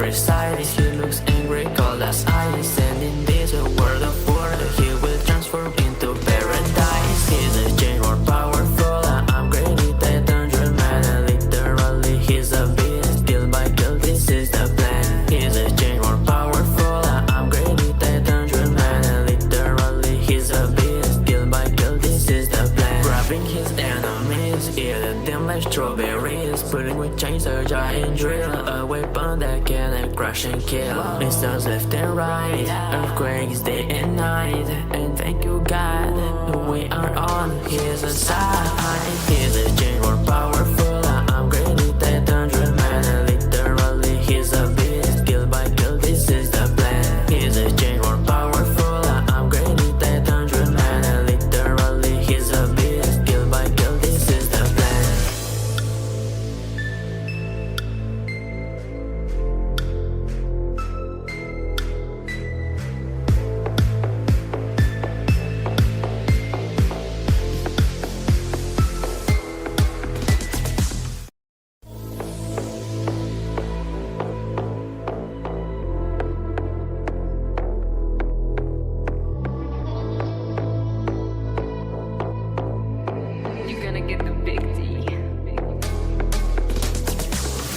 precise. He looks angry, cold as ice, and in this world of water, he will transform into paradise. He's a change more powerful. I'm greedy, Titan Drillman, and literally he's a beast. Kill by kill, this is the plan. He's a change more powerful. I'm greedy, Titan Drillman, and literally he's a beast. Kill by kill, this is the plan. Grabbing his enemies, eating them like strawberries, putting with chains a giant drill, a weapon that can crush and kill. Missiles left and right, earthquakes day and night. And thank you God, we are on his side. He's a change more powerful. I'm greedy, Titan Drillman, and literally he's a beast. Kill by kill, this is the plan. He's a change more powerful. I'm greedy, Titan Drillman, and literally he's a beast. Kill by kill, this is the plan. You're gonna get the big D.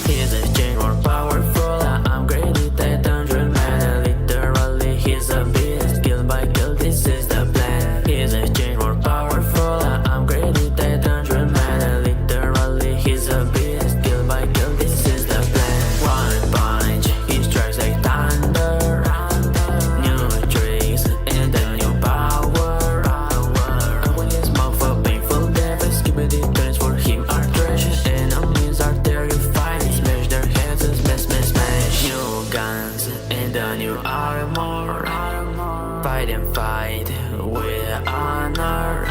He's a change more powerful. I'm greedy, Titan Drillman, and literally he's a beast. Kill by kill, this is the plan. He's a change more powerful. I'm greedy, Titan Drillman, and literally he's a beast. Kill by kill, this is the plan. One punch, he strikes like thunder. New tricks and a new power. Open his mouth for painful death. Skibidi turns for him are trash. Enemies are terrified. Smash their heads and smash, smash, smash. New guns and a new armor. Fight and fight with honor.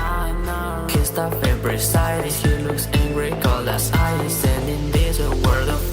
His tough and precise. He looks angry, cold as ice, and in this world of